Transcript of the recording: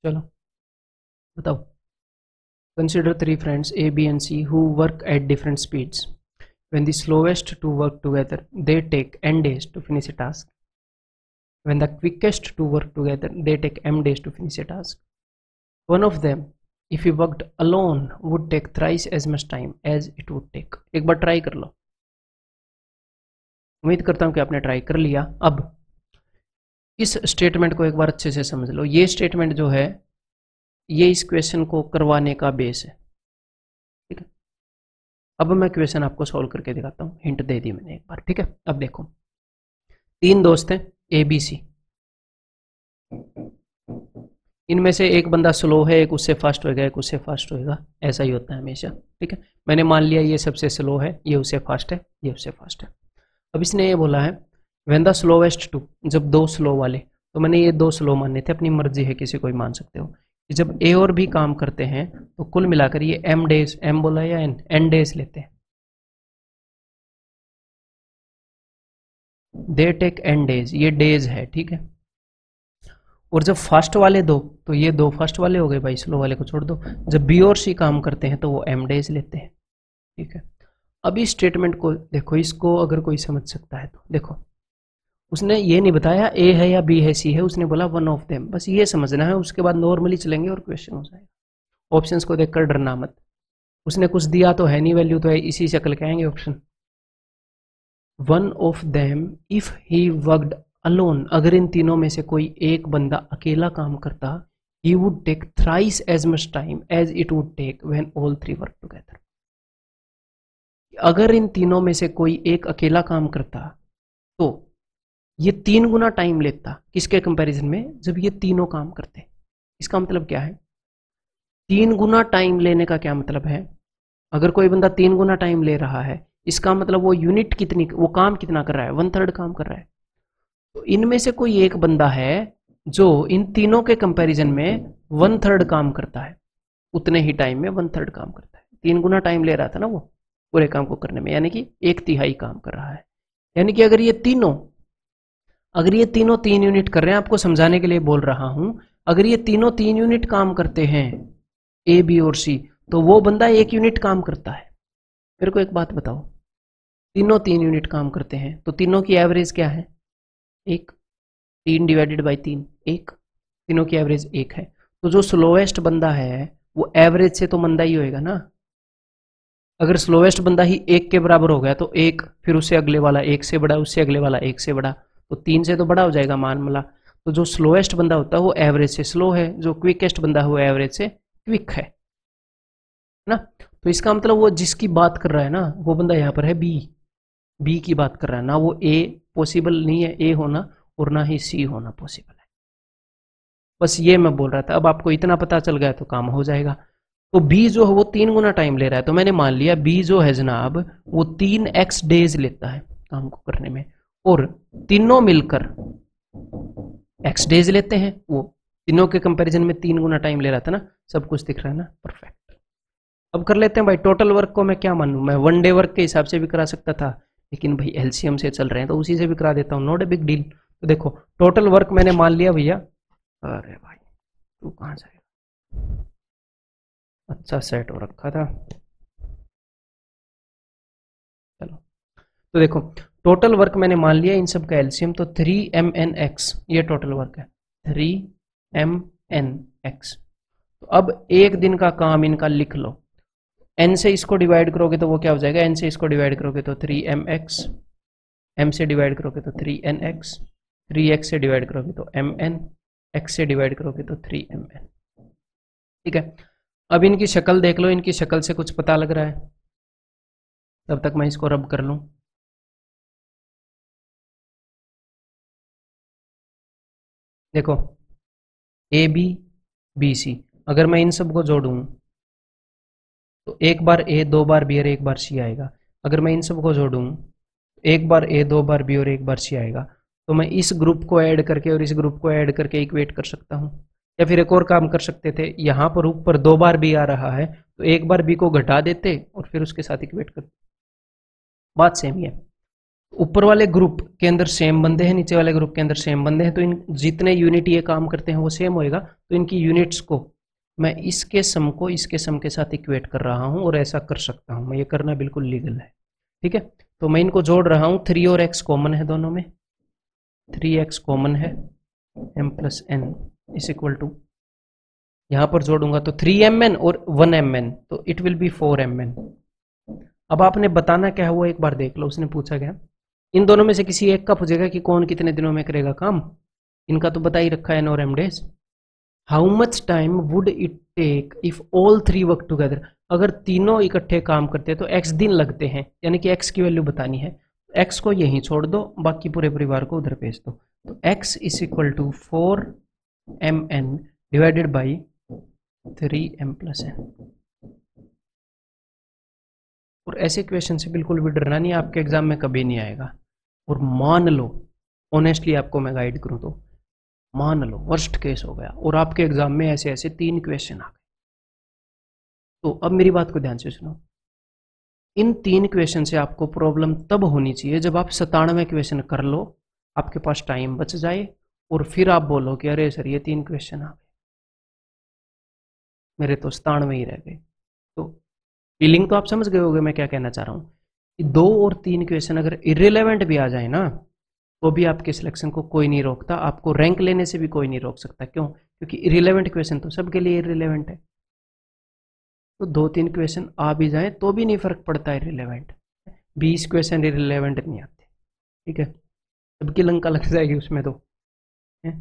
चलो बताओ। Consider three friends A B and C who work at different speeds. When the slowest to work together, they take n days to finish a task. When the quickest to work together, they take m days to finish a task. One of them, if he worked alone, would take thrice as much time as it would take. एक बार try कर लो. उम्मीद करता हूं कि आपने try कर लिया. अब इस स्टेटमेंट को एक बार अच्छे से समझ लो. ये स्टेटमेंट जो है ये इस क्वेश्चन को करवाने का बेस है. ठीक है, अब मैं क्वेश्चन आपको सॉल्व करके दिखाता हूँ. हिंट दे दी मैंने एक बार. ठीक है, अब देखो तीन दोस्त हैं ए बी सी. इनमें से एक बंदा स्लो है, एक उससे फास्ट होएगा, एक उससे फास्ट होएगा. ऐसा ही होता है हमेशा. ठीक है, मैंने मान लिया ये सबसे स्लो है, ये उससे फास्ट है, ये उससे फास्ट है. अब इसने ये बोला है व्हेन द स्लोवेस्ट टू, जब दो स्लो वाले, तो मैंने ये दो स्लो मानने थे, अपनी मर्जी है, किसी को भी मान सकते हो. जब ए और भी काम करते हैं तो कुल मिलाकर ये एम डेज, एम बोला या एन डेज लेते हैं. दे टेक एन डेज, ये डेज है. ठीक है, और जब फास्ट वाले दो, तो ये दो फास्ट वाले हो गए भाई, स्लो वाले को छोड़ दो. जब बी और सी काम करते हैं तो वो एम डेज लेते हैं. ठीक है, अभी स्टेटमेंट को देखो, इसको अगर कोई समझ सकता है तो देखो. उसने ये नहीं बताया ए है या बी है सी है, उसने बोला वन ऑफ देम. बस ये समझना है, उसके बाद नॉर्मली चलेंगे और क्वेश्चन हो जाएगा. ऑप्शंस को देखकर डरना मत. उसने कुछ दिया तो है नहीं, वैल्यू तो है, इसी शक्ल के आएंगे option. One of them if he worked alone, अगर इन तीनों में से कोई एक बंदा अकेला काम करता, he would take thrice as much time as it would take when all three work together. अगर इन तीनों में से कोई एक अकेला काम करता तो ये 3 गुना टाइम लेता. किसके कंपैरिजन में? जब ये तीनों काम करते. इसका मतलब क्या है? 3 गुना टाइम लेने का क्या मतलब है? अगर कोई बंदा 3 गुना टाइम ले रहा है, इसका मतलब वो यूनिट कितनी, वो काम कितना कर रहा है? 1/3 काम कर रहा है. तो इनमें से कोई एक बंदा है जो इन तीनों के कंपैरिजन में 1/3 काम करता है, उतने ही टाइम में 1/3 काम करता है. 3 गुना टाइम ले रहा था ना वो पूरे काम को करने में, यानी कि 1/3 काम कर रहा है. यानी कि अगर ये तीनों 3 यूनिट कर रहे हैं, आपको समझाने के लिए बोल रहा हूं, अगर ये तीनों 3 यूनिट काम करते हैं ए बी और सी, तो वो बंदा 1 यूनिट काम करता है. मेरे को एक बात बताओ, तीनों 3 यूनिट काम करते हैं तो तीनों की एवरेज क्या है? 1. 3 डिवाइडेड बाई 3, 1. तीनों की एवरेज 1 है. तो जो स्लोएस्ट बंदा है वो एवरेज से तो मंदा ही होएगा ना. अगर स्लोएस्ट बंदा ही 1 के बराबर हो गया तो 1, फिर उससे अगले वाला 1 से बड़ा, उससे अगले वाला 1 से बड़ा, तो 3 से तो बड़ा हो जाएगा मान मला. तो जो स्लोएस्ट बंदा होता है वो एवरेज से स्लो है, जो क्विकेस्ट बंदा है वो एवरेज से क्विक है ना. तो इसका मतलब वो जिसकी बात कर रहा है ना, वो बंदा यहाँ पर है बी की बात कर रहा है ना. वो ए पॉसिबल नहीं है ए होना, और ना ही सी होना पॉसिबल है. बस ये मैं बोल रहा था. अब आपको इतना पता चल गया तो काम हो जाएगा. तो बी जो है वो 3 गुना टाइम ले रहा है, तो मैंने मान लिया बी जो है जनाब वो 3x डेज लेता है काम को करने में, और तीनों मिलकर x डेज लेते हैं. वो तीनों के कंपैरिजन में 3 गुना टाइम ले रहा था ना. सब कुछ दिख रहा है ना? परफेक्ट. अब कर लेते हैं भाई. टोटल वर्क को मैं क्या मानूं? मैं 1 डे वर्क के हिसाब से भी करा सकता था, लेकिन भाई एलसीएम से चल रहे हैं तो उसी से भी करा देता हूँ. Not a big deal. तो देखो टोटल वर्क मैंने मान लिया भैया. अरे भाई तू कहाँ जाएगा? अच्छा सेट हो रखा था. चलो तो देखो टोटल वर्क मैंने मान लिया इन सब का एलसीएम, तो 3mnx ये टोटल वर्क है. 3mnx. तो अब एक दिन का काम इनका लिख लो. n से इसको डिवाइड करोगे तो वो क्या हो जाएगा? n से इसको डिवाइड करोगे तो 3mx, m से डिवाइड करोगे तो 3nx, 3x से डिवाइड करोगे तो mn, x से डिवाइड करोगे तो 3mn. ठीक है, अब इनकी शक्ल देख लो. इनकी शक्ल से कुछ पता लग रहा है? तब तक मैं इसको रब कर लूं. देखो ए बी बी सी, अगर मैं इन सब को जोड़ूं तो एक बार ए, 2 बार बी और 1 बार सी आएगा. अगर मैं इन सब को जोड़ूं एक बार ए, 2 बार बी और 1 बार सी आएगा. तो मैं इस ग्रुप को ऐड करके और इस ग्रुप को ऐड करके इक्वेट कर सकता हूं. या फिर एक और काम कर सकते थे, यहाँ पर ऊपर 2 बार बी आ रहा है तो 1 बार बी को घटा देते और फिर उसके साथ इक्वेट करते. बात सेम ही है. ऊपर वाले ग्रुप के अंदर सेम बंदे हैं, नीचे वाले ग्रुप के अंदर सेम बंदे हैं, तो इन जितने यूनिट ये काम करते हैं वो सेम होएगा, तो इनकी यूनिट्स को मैं इसके सम को इसके सम के साथ इक्वेट कर रहा हूँ और ऐसा कर सकता हूँ मैं, ये करना बिल्कुल लीगल है। ठीक है, तो मैं इनको जोड़ रहा हूँ, 3 और x कॉमन है दोनों में, 3x कॉमन है, m plus n is equal to, यहाँ पर जोड़ूंगा तो 3mn और 1mn, तो इट विल बी 4mn। अब आपने बताना क्या है वो एक बार देख लो, उसने पूछा क्या, इन दोनों में से किसी एक का पूछेगा कि कौन कितने दिनों में करेगा काम, इनका तो बता ही रखा है n और m days. How much time would it take if all 3 work together, अगर तीनों इकट्ठे काम करते तो x दिन लगते हैं, यानी कि x की वैल्यू बतानी है, x को यहीं छोड़ दो, बाकी पूरे परिवार को उधर भेज दो, तो x is equal to 4mn divided by 3m plus n। और ऐसे क्वेश्चन से बिल्कुल भी डरना नहीं, आपके एग्जाम में कभी नहीं आएगा। और मान लो, ऑनेस्टली आपको मैं गाइड करूं तो, मान लो वर्स्ट केस हो गया और आपके एग्जाम में ऐसे ऐसे 3 क्वेश्चन आ गए, तो अब मेरी बात को ध्यान से सुनो, इन 3 क्वेश्चन से आपको प्रॉब्लम तब होनी चाहिए जब आप 97 क्वेश्चन कर लो, आपके पास टाइम बच जाए, और फिर आप बोलो कि अरे सर ये 3 क्वेश्चन आ गए, मेरे तो 97 ही रह गए। तो फीलिंग तो आप समझ गए होगे मैं क्या कहना चाह रहा हूँ, कि 2 और 3 क्वेश्चन अगर इर्रेलेवेंट भी आ जाए ना, तो भी आपके सिलेक्शन को कोई नहीं रोकता, आपको रैंक लेने से भी कोई नहीं रोक सकता। क्यों? क्योंकि इर्रेलेवेंट क्वेश्चन तो सबके लिए इर्रेलेवेंट है, तो 2-3 क्वेश्चन आ भी जाए तो भी नहीं फर्क पड़ता इर्रेलेवेंट, 20 क्वेश्चन इर्रेलेवेंट नहीं आते। ठीक है, सबकी लंका लग जाएगी उसमें तो है।